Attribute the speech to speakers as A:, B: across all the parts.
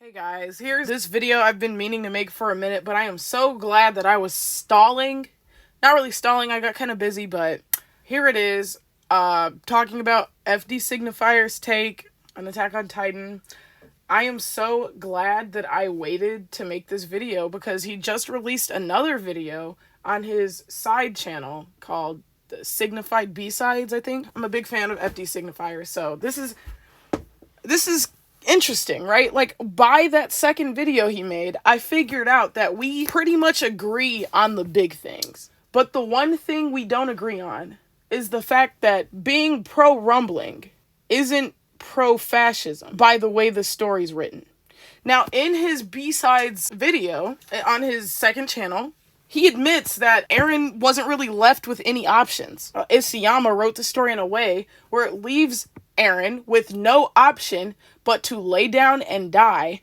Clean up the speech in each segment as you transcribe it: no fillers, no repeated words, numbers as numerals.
A: Hey guys, here's this video I've been meaning to make for a minute, but I am so glad that I was stalling. Not really stalling, I got kind of busy, but here it is. Talking about FD Signifier's take on Attack on Titan. I am so glad that I waited to make this video because he just released another video on his side channel called the Signified B-Sides, I think. I'm a big fan of FD Signifier, so this is interesting, right? Like, by that second video he made, I figured out that we pretty much agree on the big things. But the one thing we don't agree on is the fact that being pro-rumbling isn't pro-fascism by the way the story's written. Now, in his B-Sides video on his second channel, he admits that Eren wasn't really left with any options. Isayama wrote the story in a way where it leaves Eren with no option but to lay down and die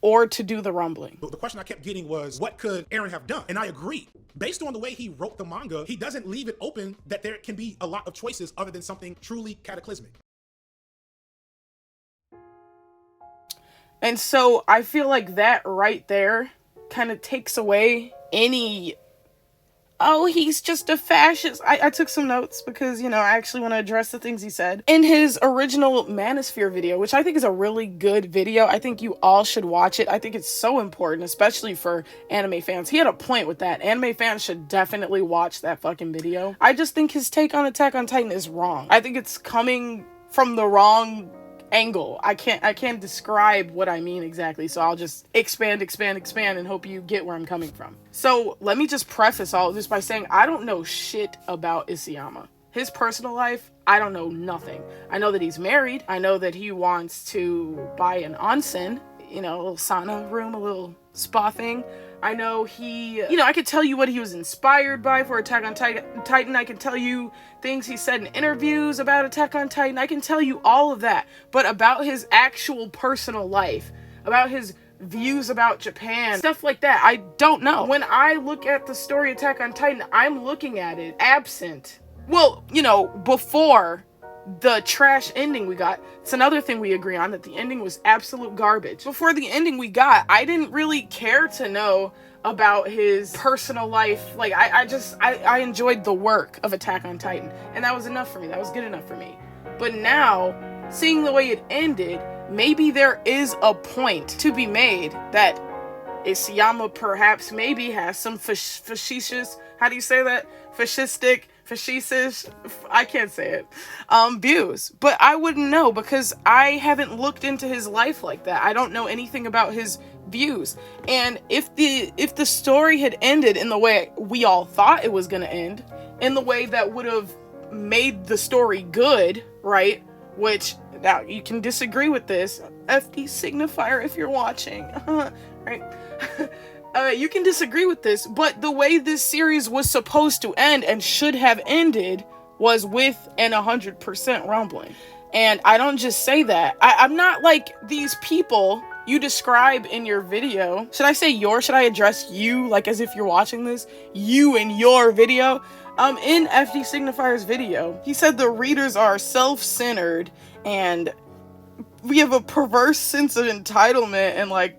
A: or to do the rumbling.
B: The question I kept getting was, what could Eren have done? And I agree. Based on the way he wrote the manga, he doesn't leave it open that there can be a lot of choices other than something truly cataclysmic.
A: And so I feel like that right there kind of takes away any, oh, he's just a fascist. I took some notes because, you know, I actually want to address the things he said. In his original manosphere video, which I think is a really good video, I think you all should watch it. I think it's so important, especially for anime fans. He had a point with that. Anime fans should definitely watch that fucking video. I just think his take on Attack on Titan is wrong. I think it's coming from the wrong angle. I can't describe what I mean exactly, so I'll just expand and hope you get where I'm coming from. So let me just preface all of this by saying I don't know shit about Isayama. His personal life, I don't know nothing. I know that he's married. I know that he wants to buy an onsen, you know, a little sauna room, a little spa thing. I know he, you know, I could tell you what he was inspired by for Attack on Titan. I can tell you things he said in interviews about Attack on Titan. I can tell you all of that. But about his actual personal life, about his views about Japan, stuff like that, I don't know. When I look at the story Attack on Titan, I'm looking at it absent. Well, you know, before the trash ending we got. It's another thing we agree on, that the ending was absolute garbage. Before the ending we got, I didn't really care to know about his personal life. Like, I enjoyed the work of Attack on Titan, and that was enough for me. That was good enough for me. But now, seeing the way it ended, maybe there is a point to be made that Isayama perhaps maybe has some facetious, how do you say that? Fascistic, I can't say it, views. But I wouldn't know because I haven't looked into his life like that. I don't know anything about his views. And if the story had ended in the way we all thought it was going to end, in the way that would have made the story good, right? Which, now you can disagree with this, FD Signifier if you're watching, right? You can disagree with this, but the way this series was supposed to end and should have ended was with an 100% rumbling. And I don't just say that. I'm not like these people you describe in your video. Should I say your? Should I address you, like as if you're watching this? You in your video? In FD Signifier's video, he said the readers are self-centered and we have a perverse sense of entitlement and like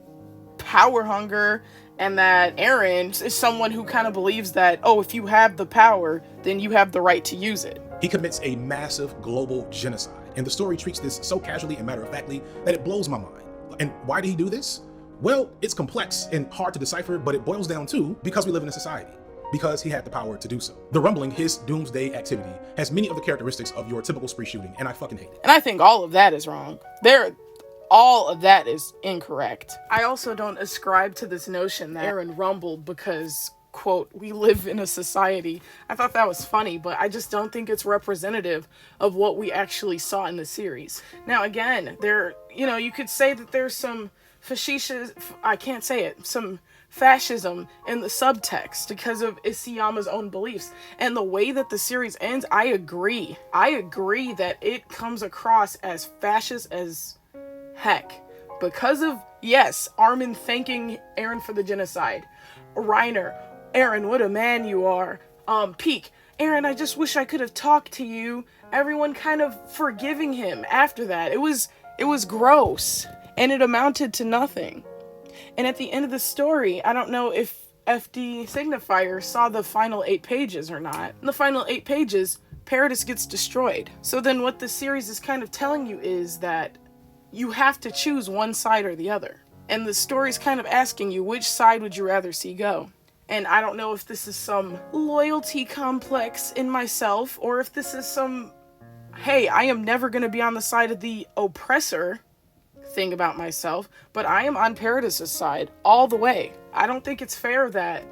A: power hunger. And that Eren is someone who kind of believes that, oh, if you have the power, then you have the right to use it.
B: He commits a massive global genocide, and the story treats this so casually and matter-of-factly that it blows my mind. And why did he do this? Well, it's complex and hard to decipher, but it boils down to because we live in a society. Because he had the power to do so. The rumbling, his doomsday activity, has many of the characteristics of your typical spree shooting, and I fucking hate it.
A: And I think all of that is wrong. All of that is incorrect. I also don't ascribe to this notion that Eren rumbled because, quote, we live in a society. I thought that was funny, but I just don't think it's representative of what we actually saw in the series. Now, again, you could say that there's some some fascism in the subtext because of Isayama's own beliefs. And the way that the series ends, I agree. I agree that it comes across as fascist as heck, because of, yes, Armin thanking Eren for the genocide, Reiner, Eren, what a man you are, Peak, Eren, I just wish I could have talked to you, everyone kind of forgiving him after that. It was gross. And it amounted to nothing. And at the end of the story, I don't know if FD Signifier saw the final 8 pages or not. In the final 8 pages, Paradis gets destroyed. So then what the series is kind of telling you is that you have to choose one side or the other. And the story's kind of asking you, which side would you rather see go? And I don't know if this is some loyalty complex in myself, or if this is some, hey, I am never going to be on the side of the oppressor thing about myself, but I am on Paradis' side all the way. I don't think it's fair that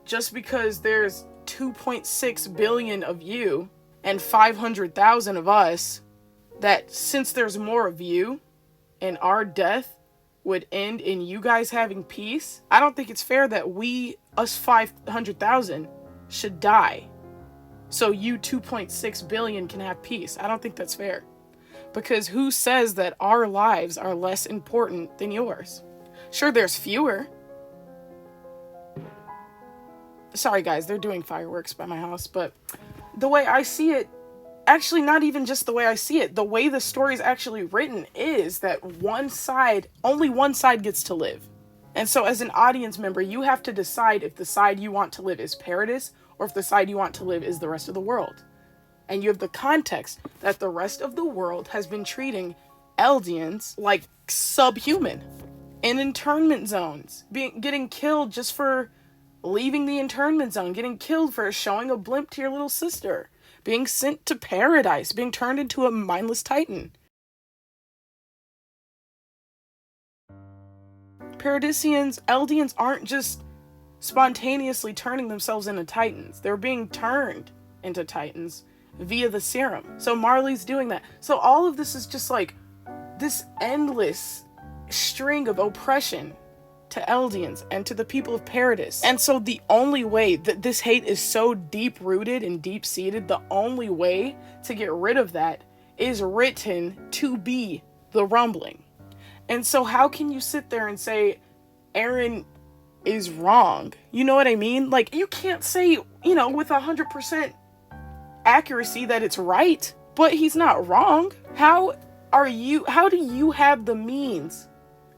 A: just because there's 2.6 billion of you and 500,000 of us, that since there's more of you and our death would end in you guys having peace, I don't think it's fair that us 500,000 should die so you 2.6 billion can have peace. I don't think that's fair. Because who says that our lives are less important than yours? Sure, there's fewer. Sorry guys, they're doing fireworks by my house, but the way I see it, actually not even just the way I see it, the way the story is actually written is that only one side gets to live. And so as an audience member, you have to decide if the side you want to live is Paradis or if the side you want to live is the rest of the world. And you have the context that the rest of the world has been treating Eldians like subhuman. In internment zones, getting killed just for leaving the internment zone, getting killed for showing a blimp to your little sister, being sent to paradise, being turned into a mindless titan. Paradisians, Eldians aren't just spontaneously turning themselves into titans. They're being turned into titans via the serum. So Marley's doing that. So all of this is just like this endless string of oppression to Eldians and to the people of Paradis. And so the only way that this hate is so deep-rooted and deep-seated, the only way to get rid of that is written to be the rumbling. And so how can you sit there and say Eren is wrong? You know what I mean? Like, you can't say, with 100% accuracy that it's right, but he's not wrong. How do you have the means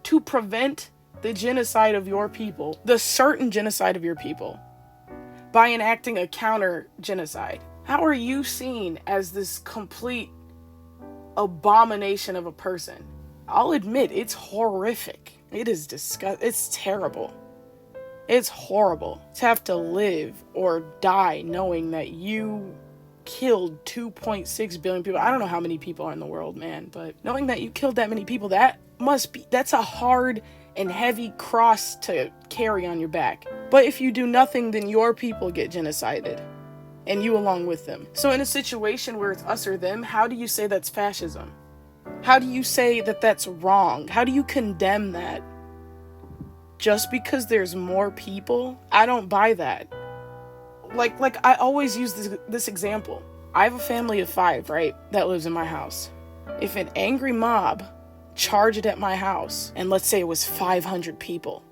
A: to prevent the genocide of your people, the certain genocide of your people, by enacting a counter genocide? How are you seen as this complete abomination of a person? I'll admit, it's horrific. It is disgusting. It's terrible. It's horrible to have to live or die knowing that you killed 2.6 billion people. I don't know how many people are in the world, man, but knowing that you killed that many people, that's a hard and heavy cross to carry on your back. But if you do nothing, then your people get genocided, and you along with them. So in a situation where it's us or them, how do you say that's fascism? How do you say that that's wrong? How do you condemn that? Just because there's more people? I don't buy that. Like I always use this example. I have a family of 5, right, that lives in my house. If an angry mob charged at my house, and let's say it was 500 people,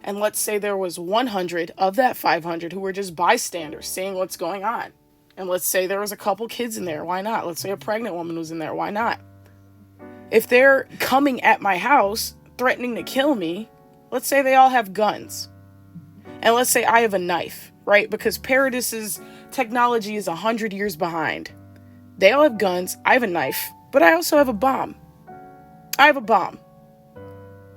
A: and let's say there was 100 of that 500 who were just bystanders seeing what's going on, and let's say there was a couple kids in there, why not? Let's say a pregnant woman was in there, why not? If they're coming at my house, threatening to kill me, let's say they all have guns, and let's say I have a knife, right? Because Paradis's technology is 100 years behind. They all have guns, I have a knife, but I also have a bomb. I have a bomb.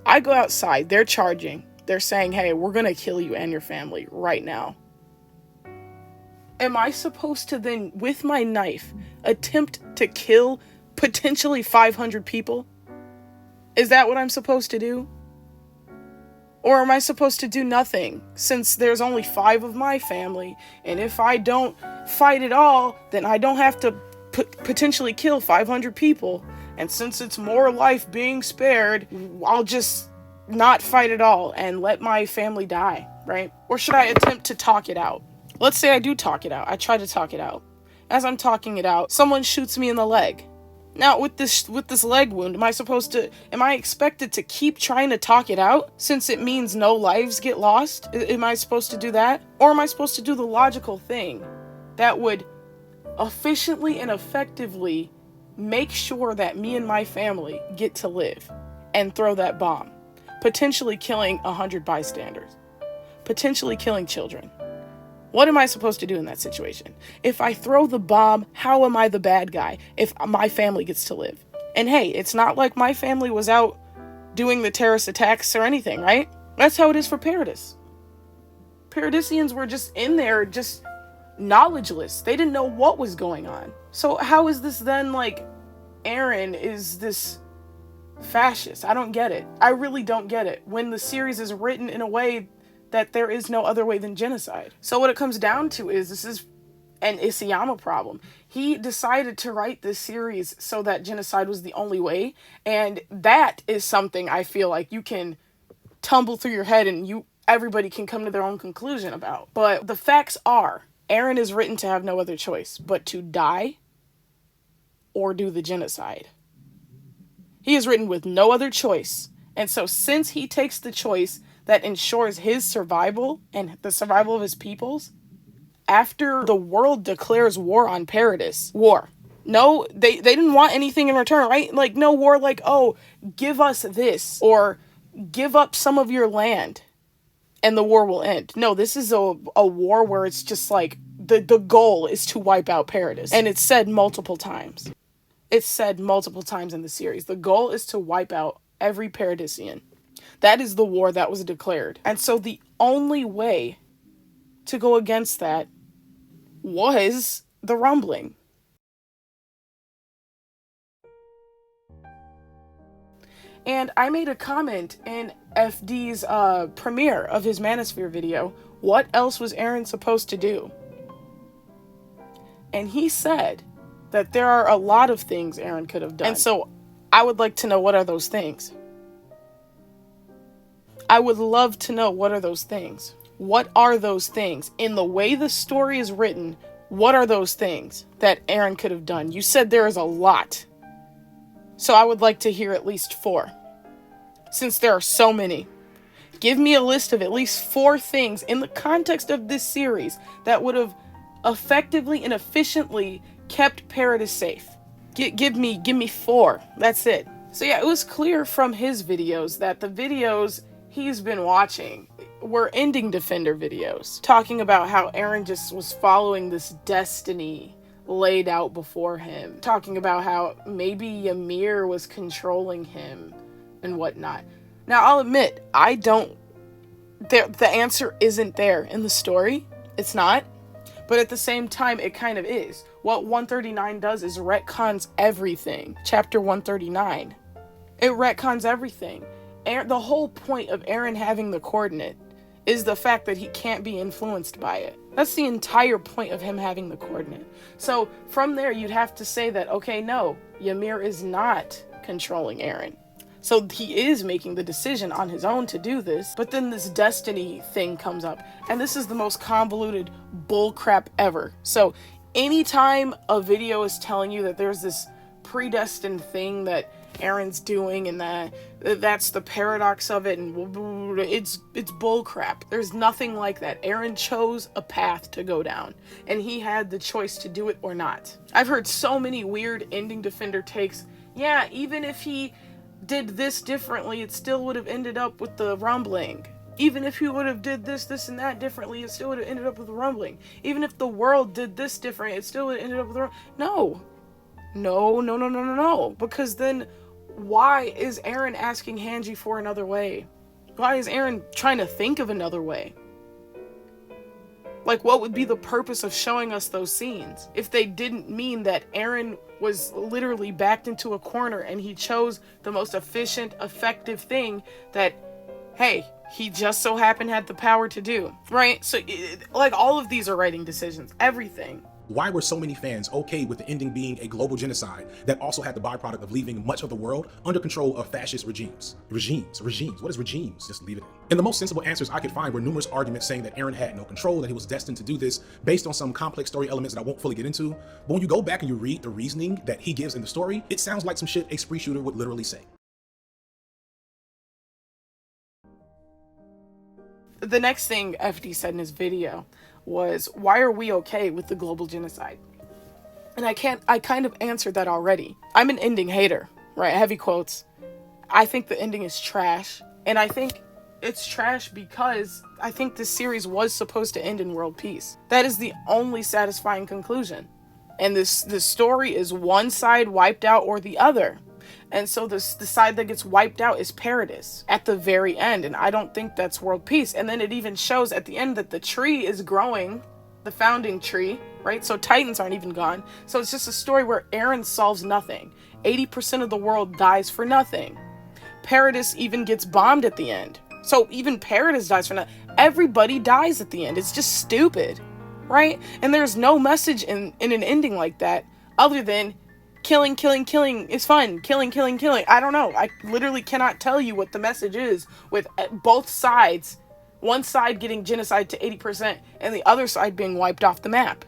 A: I go outside, they're charging. They're saying, hey, we're gonna kill you and your family right now. Am I supposed to then, with my knife, attempt to kill potentially 500 people? Is that what I'm supposed to do? Or am I supposed to do nothing, since there's only 5 of my family, and if I don't fight at all, then I don't have to potentially kill 500 people, and since it's more life being spared, I'll just not fight at all and let my family die, right? Or should I attempt to talk it out? Let's say I do talk it out. I try to talk it out. As I'm talking it out, someone shoots me in the leg. Now, with this leg wound, am I expected to keep trying to talk it out, since it means no lives get lost? Am I supposed to do that? Or am I supposed to do the logical thing that would efficiently and effectively make sure that me and my family get to live, and throw that bomb, potentially killing 100 bystanders, potentially killing children. What am I supposed to do in that situation? If I throw the bomb, how am I the bad guy if my family gets to live? And hey, it's not like my family was out doing the terrorist attacks or anything, right? That's how it is for Paradis. Paradisians were just in there, just knowledgeless. They didn't know what was going on. So how is this then like Eren is this fascist? I don't get it. I really don't get it. When the series is written in a way that there is no other way than genocide. So what it comes down to is this is an Isayama problem. He decided to write this series so that genocide was the only way, and that is something I feel like you can tumble through your head and everybody can come to their own conclusion about. But the facts are, Eren is written to have no other choice but to die or do the genocide. He is written with no other choice. And so since he takes the choice that ensures his survival and the survival of his peoples, after the world declares war on Paradis, war. No, they didn't want anything in return, right? Like, no war like, oh, give us this, or give up some of your land, and the war will end. No, this is a war where it's just like, the goal is to wipe out Paradis. And it's said multiple times. It's said multiple times in the series. The goal is to wipe out every Paradisian. That is the war that was declared. And so the only way to go against that was the rumbling. And I made a comment in FD's premiere of his manosphere video. What else was Eren supposed to do? And he said that there are a lot of things Eren could have done. And so I would like to know, what are those things? I would love to know, what are those things? What are those things? In the way the story is written, what are those things that Eren could have done? You said there is a lot. So I would like to hear at least 4. Since there are so many. Give me a list of at least 4 things in the context of this series that would have effectively and efficiently kept Paradis safe. Give me 4. That's it. So yeah, it was clear from his videos that the videos he's been watching were ending defender videos, talking about how Eren just was following this destiny laid out before him, talking about how maybe Ymir was controlling him and whatnot. Now, I'll admit, the answer isn't there in the story. It's not. But at the same time, it kind of is. What 139 does is retcons everything. Chapter 139. It retcons everything. The whole point of Eren having the coordinate is the fact that he can't be influenced by it. That's the entire point of him having the coordinate. So from there, you'd have to say that, okay, no, Ymir is not controlling Eren. So he is making the decision on his own to do this, but then this destiny thing comes up, and this is the most convoluted bullcrap ever. So anytime a video is telling you that there's this predestined thing that Eren's doing and that's the paradox of it, and it's bullcrap. There's nothing like that. Eren chose a path to go down, and he had the choice to do it or not. I've heard so many weird ending defender takes. Yeah, even if he did this differently, it still would have ended up with the rumbling. Even if he would have did this and that differently, it still would have ended up with the rumbling. Even if the world did this different, it still would have ended up with the rumbling. No. Because then why is Eren asking Hanji for another way? Why is Eren trying to think of another way? Like, what would be the purpose of showing us those scenes if they didn't mean that Eren was literally backed into a corner and he chose the most efficient, effective thing that, hey, he just so happened had the power to do, right? So, like, all of these are writing decisions, everything.
B: Why were so many fans okay with the ending being a global genocide that also had the byproduct of leaving much of the world under control of fascist regimes? Regimes. What is regimes? Just leave it in. And the most sensible answers I could find were numerous arguments saying that Eren had no control, that he was destined to do this based on some complex story elements that I won't fully get into. But when you go back and you read the reasoning that he gives in the story, it sounds like some shit a spree shooter would literally say.
A: The next thing FD said in his video was, why are we okay with the global genocide? And I kind of answered that already. I'm an ending hater, right? Heavy quotes. I think the ending is trash. And I think it's trash because I think this series was supposed to end in world peace. That is the only satisfying conclusion. And this story is one side wiped out or the other. And so the side that gets wiped out is Paradis at the very end. And I don't think that's world peace. And then it even shows at the end that the tree is growing, the founding tree, right? So Titans aren't even gone. So it's just a story where Eren solves nothing. 80% of the world dies for nothing. Paradis even gets bombed at the end. So even Paradis dies for nothing. Everybody dies at the end. It's just stupid, right? And there's no message in an ending like that other than killing is fun. Killing. I don't know. I literally cannot tell you what the message is with both sides. One side getting genocide to 80% and the other side being wiped off the map.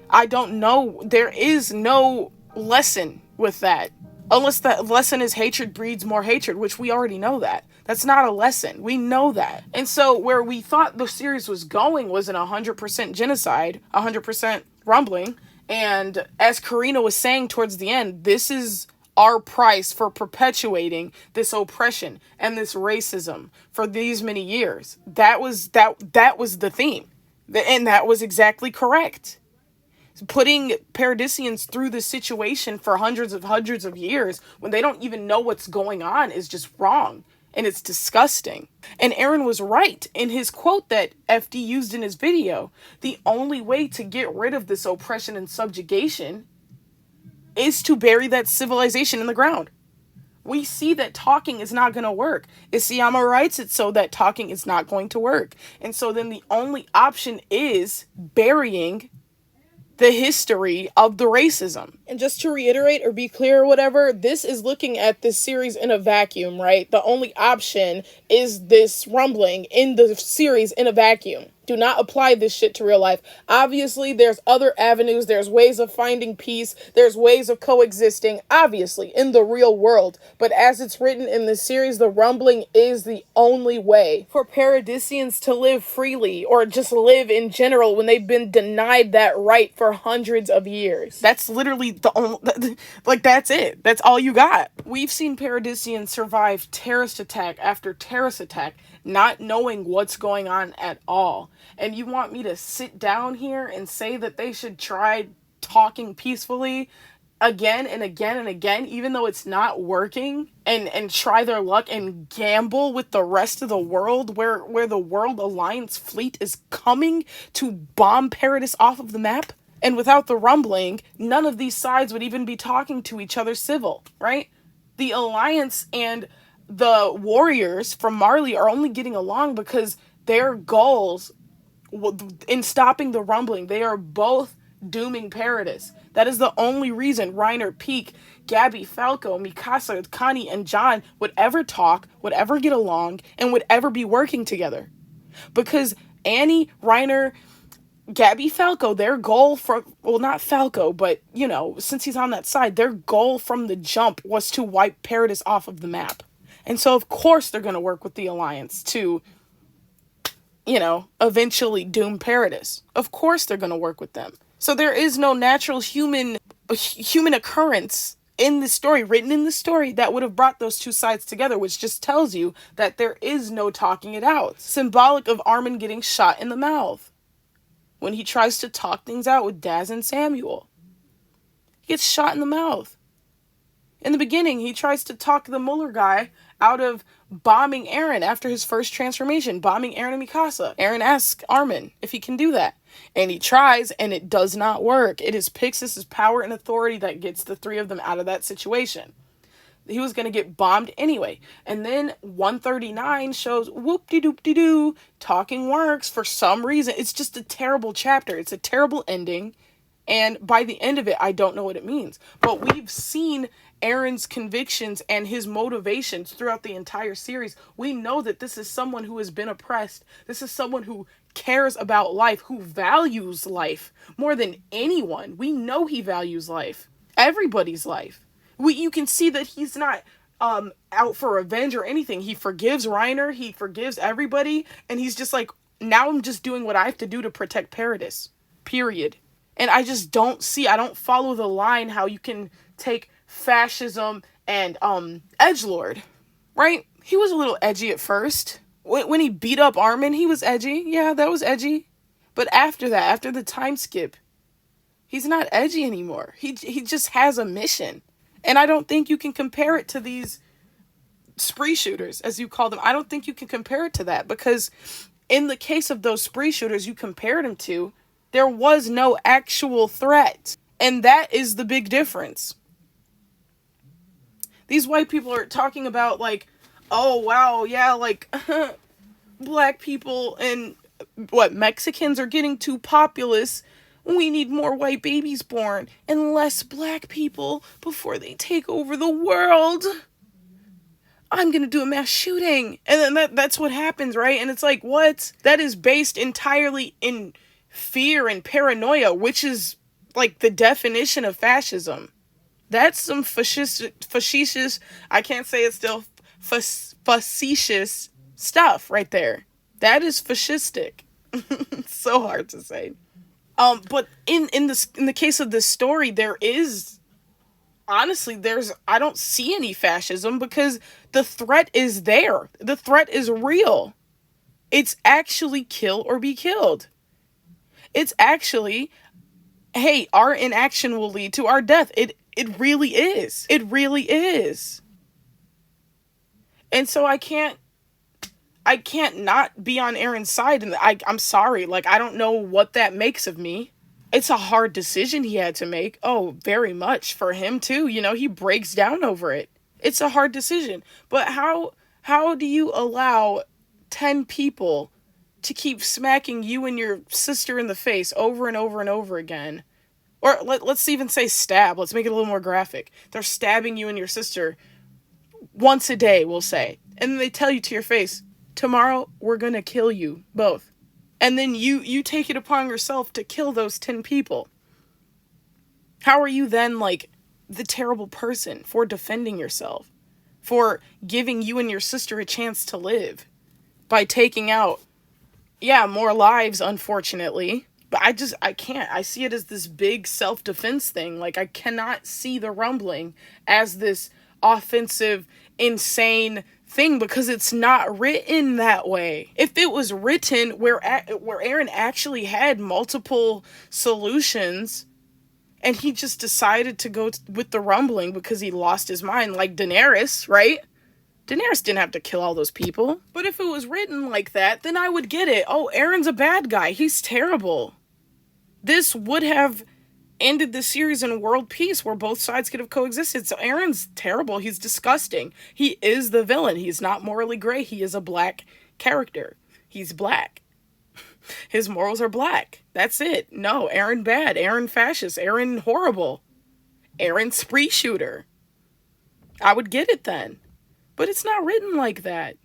A: I don't know. There is no lesson with that. Unless that lesson is hatred breeds more hatred, which we already know that. That's not a lesson. We know that. And so where we thought the series was going was an 100% genocide, 100% rumbling. And as Karina was saying towards the end, this is our price for perpetuating this oppression and this racism for these many years. That was the theme. And that was exactly correct. Putting Paradisians through this situation for hundreds of years when they don't even know what's going on is just wrong. And it's disgusting. And Eren was right in his quote that FD used in his video. The only way to get rid of this oppression and subjugation is to bury that civilization in the ground. We see that talking is not going to work. Isayama writes it so that talking is not going to work. And so then the only option is burying the history of the racism. And just to reiterate or be clear or whatever, this is looking at this series in a vacuum, right? The only option is this rumbling in the series in a vacuum. Do not apply this shit to real life. Obviously, there's other avenues. There's ways of finding peace. There's ways of coexisting, obviously, in the real world. But as it's written in the series, the rumbling is the only way for Paradisians to live freely or just live in general when they've been denied that right for hundreds of years. That's literally the only, like, that's it. That's all you got. We've seen Paradisians survive terrorist attack after terrorist attack, not knowing what's going on at all. And you want me to sit down here and say that they should try talking peacefully again and again and again, even though it's not working, and try their luck and gamble with the rest of the world where the World Alliance fleet is coming to bomb Paradis off of the map? And without the rumbling, none of these sides would even be talking to each other civil, right? The Alliance and the warriors from Marley are only getting along because their goals in stopping the rumbling, they are both dooming Paradis. That is the only reason Reiner, Peak, Gabby, Falco, Mikasa, Connie, and John would ever talk, would ever get along, and would ever be working together. Because Annie, Reiner, Gabby, Falco, their goal not Falco, but, you know, since he's on that side, their goal from the jump was to wipe Paradis off of the map. And so, of course, they're going to work with the Alliance to, you know, eventually doom Paradis. Of course they're going to work with them. So there is no natural human occurrence in the story, written in the story, that would have brought those two sides together, which just tells you that there is no talking it out. Symbolic of Armin getting shot in the mouth when he tries to talk things out with Daz and Samuel. He gets shot in the mouth. In the beginning, he tries to talk the Muller guy out of bombing Eren after his first transformation, bombing Eren and Mikasa. Eren asks Armin if he can do that. And he tries, and it does not work. It is Pixis' power and authority that gets the three of them out of that situation. He was going to get bombed anyway. And then 139 shows, whoop-de-doop-de-doo, talking works for some reason. It's just a terrible chapter. It's a terrible ending. And by the end of it, I don't know what it means. But we've seen Eren's convictions and his motivations throughout the entire series. We know that this is someone who has been oppressed. This is someone who cares about life, who values life more than anyone. We know he values life. Everybody's life. You can see that he's not out for revenge or anything. He forgives Reiner. He forgives everybody. And he's just like, now I'm just doing what I have to do to protect Paradis. Period. And I just I don't follow the line how you can take fascism and edgelord, right? He was a little edgy at first. When he beat up Armin, he was edgy. Yeah, that was edgy. But after that, after the time skip, he's not edgy anymore. He just has a mission. And I don't think you can compare it to these spree shooters, as you call them. I don't think you can compare it to that, because in the case of those spree shooters you compared him to, there was no actual threat. And that is the big difference. These white people are talking about, like, oh, wow, yeah, like, black people and, Mexicans are getting too populous. We need more white babies born and less black people before they take over the world. I'm gonna do a mass shooting. And then that's what happens, right? And it's like, what? That is based entirely in fear and paranoia, which is, like, the definition of fascism. That's some facetious, I can't say it still, facetious stuff right there. That is fascistic. It's so hard to say. But in the case of this story, there is, honestly, I don't see any fascism, because the threat is there. The threat is real. It's actually kill or be killed. It's actually, hey, our inaction will lead to our death. It really is. It really is. And so I can't not be on Eren's side, and I'm sorry, like, I don't know what that makes of me. It's a hard decision he had to make. Oh, very much for him too. You know, he breaks down over it. It's a hard decision. But how do you allow 10 people to keep smacking you and your sister in the face over and over and over again? Or let's even say stab. Let's make it a little more graphic. They're stabbing you and your sister once a day, we'll say. And then they tell you to your face, tomorrow we're going to kill you both. And then you take it upon yourself to kill those 10 people. How are you then, like, the terrible person for defending yourself? For giving you and your sister a chance to live? By taking out, yeah, more lives, unfortunately. But I can't. I see it as this big self-defense thing. Like, I cannot see the rumbling as this offensive, insane thing, because it's not written that way. If it was written where Eren actually had multiple solutions and he just decided to go with the rumbling because he lost his mind, like Daenerys, right? Daenerys didn't have to kill all those people. But if it was written like that, then I would get it. Oh, Eren's a bad guy. He's terrible. This would have ended the series in world peace where both sides could have coexisted. So Eren's terrible. He's disgusting. He is the villain. He's not morally gray. He is a black character. He's black. His morals are black. That's it. No, Eren bad. Eren fascist. Eren horrible. Eren spree shooter. I would get it then. But it's not written like that.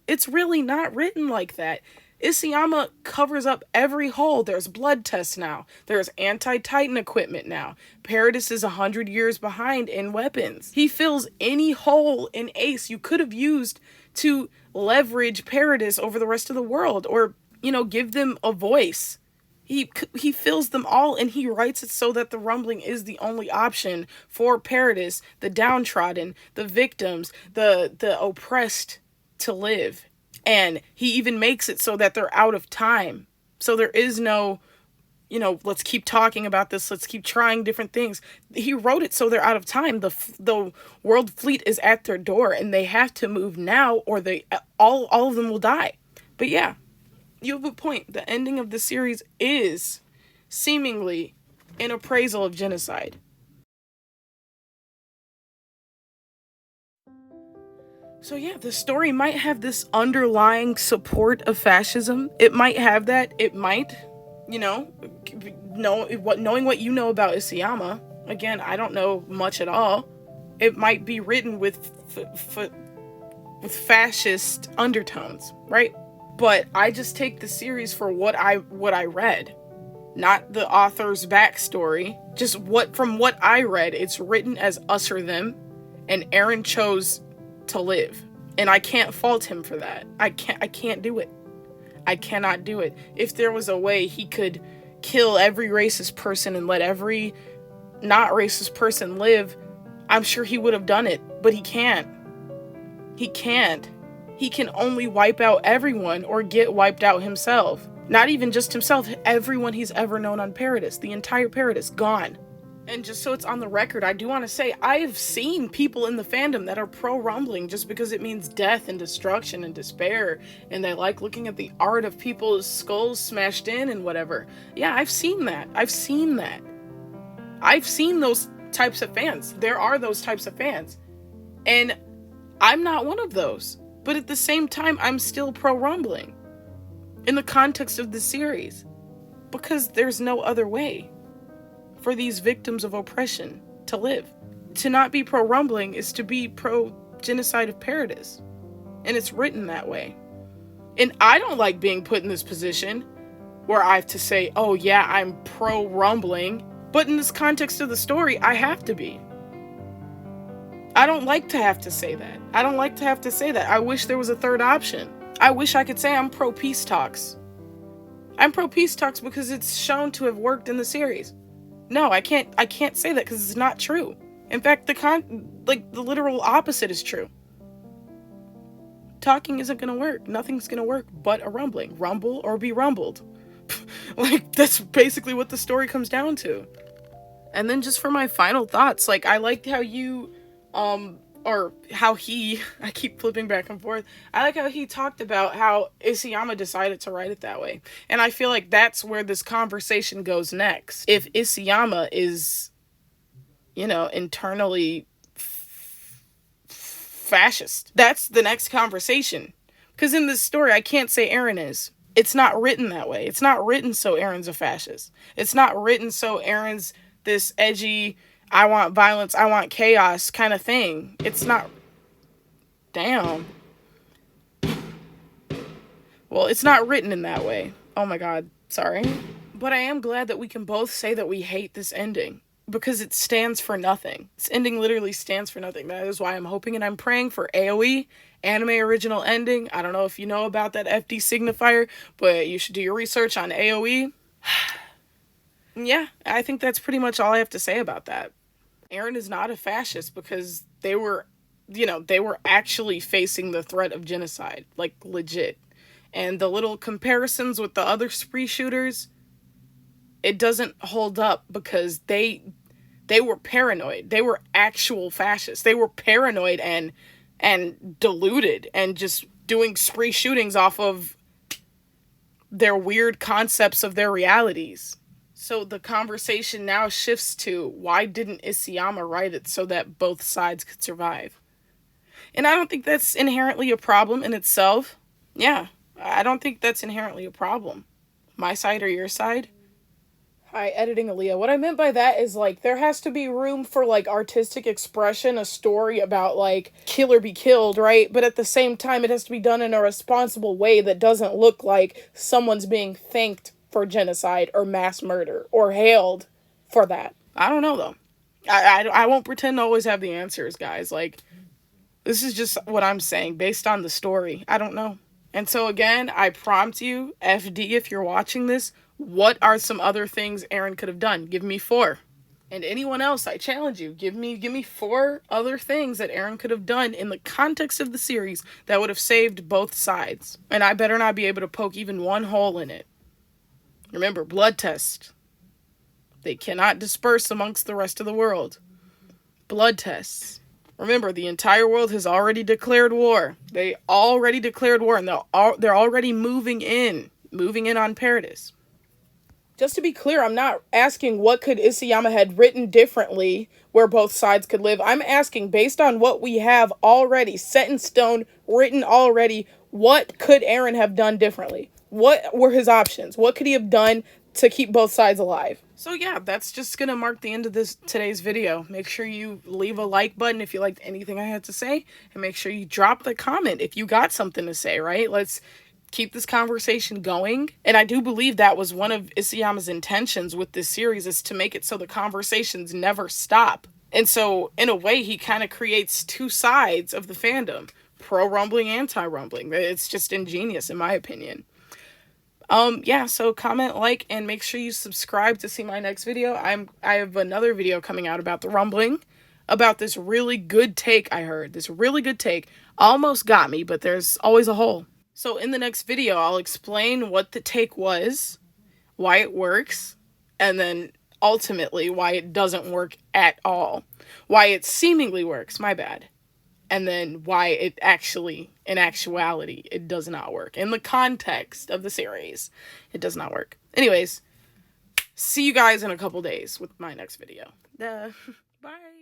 A: It's really not written like that. Isayama covers up every hole. There's blood tests now. There's anti-Titan equipment now. Paradis is 100 years behind in weapons. He fills any hole in Ace you could have used to leverage Paradis over the rest of the world, or, you know, give them a voice. He fills them all, and he writes it so that the rumbling is the only option for Paradis, the downtrodden, the victims, the oppressed to live. And he even makes it so that they're out of time. So there is no, you know, let's keep talking about this. Let's keep trying different things. He wrote it so they're out of time. The world fleet is at their door, and they have to move now, or all of them will die. But yeah, you have a point. The ending of the series is seemingly an appraisal of genocide. So yeah, the story might have this underlying support of fascism. It might have that. It might, you know, knowing what you know about Isayama. Again, I don't know much at all. It might be written with fascist undertones, right? But I just take the series for what I read, not the author's backstory. Just from what I read, it's written as us or them, and Eren chose to live, and I can't fault him for that. I can't do it. I cannot do it. If there was a way he could kill every racist person and let every not racist person live, I'm sure he would have done it, but he can't. He can't. He can only wipe out everyone or get wiped out himself. Not even just himself, everyone he's ever known on Paradis. The entire Paradis, gone. And just so it's on the record, I do want to say, I've seen people in the fandom that are pro-rumbling just because it means death and destruction and despair, and they like looking at the art of people's skulls smashed in and whatever. Yeah, I've seen that. I've seen that. I've seen those types of fans. There are those types of fans. And I'm not one of those. But at the same time, I'm still pro-rumbling. In the context of the series. Because there's no other way for these victims of oppression to live. To not be pro-rumbling is to be pro-genocide of Paradis. And it's written that way. And I don't like being put in this position where I have to say, oh yeah, I'm pro-rumbling. But in this context of the story, I have to be. I don't like to have to say that. I don't like to have to say that. I wish there was a third option. I wish I could say I'm pro-peace talks. I'm pro-peace talks because it's shown to have worked in the series. No, I can't say that because it's not true. In fact, the literal opposite is true. Talking isn't gonna work. Nothing's gonna work but a rumbling. Rumble or be rumbled. That's basically what the story comes down to. And then just for my final thoughts, I liked how you, or how he, I keep flipping back and forth. I like how he talked about how Isayama decided to write it that way. And I feel like that's where this conversation goes next. If Isayama is, internally fascist, that's the next conversation. Because in this story, I can't say Eren is. It's not written that way. It's not written so Eren's a fascist. It's not written so Eren's this edgy, I want violence, I want chaos kind of thing. It's not. Damn. Well, it's not written in that way. Oh my god, sorry. But I am glad that we can both say that we hate this ending. Because it stands for nothing. This ending literally stands for nothing. That is why I'm hoping and I'm praying for AOE, anime original ending. I don't know if you know about that FD Signifier, but you should do your research on AOE. Yeah, I think that's pretty much all I have to say about that. Eren is not a fascist because they were actually facing the threat of genocide, legit. And the little comparisons with the other spree shooters, it doesn't hold up because they were paranoid. They were actual fascists. They were paranoid and deluded and just doing spree shootings off of their weird concepts of their realities. So the conversation now shifts to, why didn't Isayama write it so that both sides could survive? And I don't think that's inherently a problem in itself. Yeah, I don't think that's inherently a problem. My side or your side? Hi, editing Aaliyah. What I meant by that is, there has to be room for, artistic expression, a story about, kill or be killed, right? But at the same time, it has to be done in a responsible way that doesn't look like someone's being thanked for genocide or mass murder or hailed for that. I don't know, though. I won't pretend to always have the answers, guys. This is just what I'm saying based on the story. I don't know. And so, again, I prompt you, FD, if you're watching this, what are some other things Eren could have done? Give me 4. And anyone else, I challenge you. Give me 4 other things that Eren could have done in the context of the series that would have saved both sides. And I better not be able to poke even one hole in it. Remember, blood test. They cannot disperse amongst the rest of the world. Blood tests. Remember, the entire world has already declared war. They already declared war, and they're already moving in on Paradis. Just to be clear, I'm not asking what could Isayama had written differently where both sides could live. I'm asking, based on what we have already, set in stone, written already, what could Eren have done differently? What were his options? What could he have done to keep both sides alive? So yeah, that's just gonna mark the end of today's video. Make sure you leave a like button if you liked anything I had to say, and make sure you drop the comment if you got something to say, right? Let's keep this conversation going. And I do believe that was one of Isayama's intentions with this series, is to make it so the conversations never stop. And so in a way, he kind of creates 2 sides of the fandom, pro-rumbling, anti-rumbling. It's just ingenious in my opinion. Yeah, so comment, like, and make sure you subscribe to see my next video. I have another video coming out about the rumbling, about this really good take I heard. This really good take almost got me, but there's always a hole. So in the next video, I'll explain what the take was, why it works, and then ultimately why it doesn't work at all. Why it seemingly works, my bad. And then why it actually, in actuality, it does not work. In the context of the series, it does not work. Anyways, see you guys in a couple days with my next video. Bye.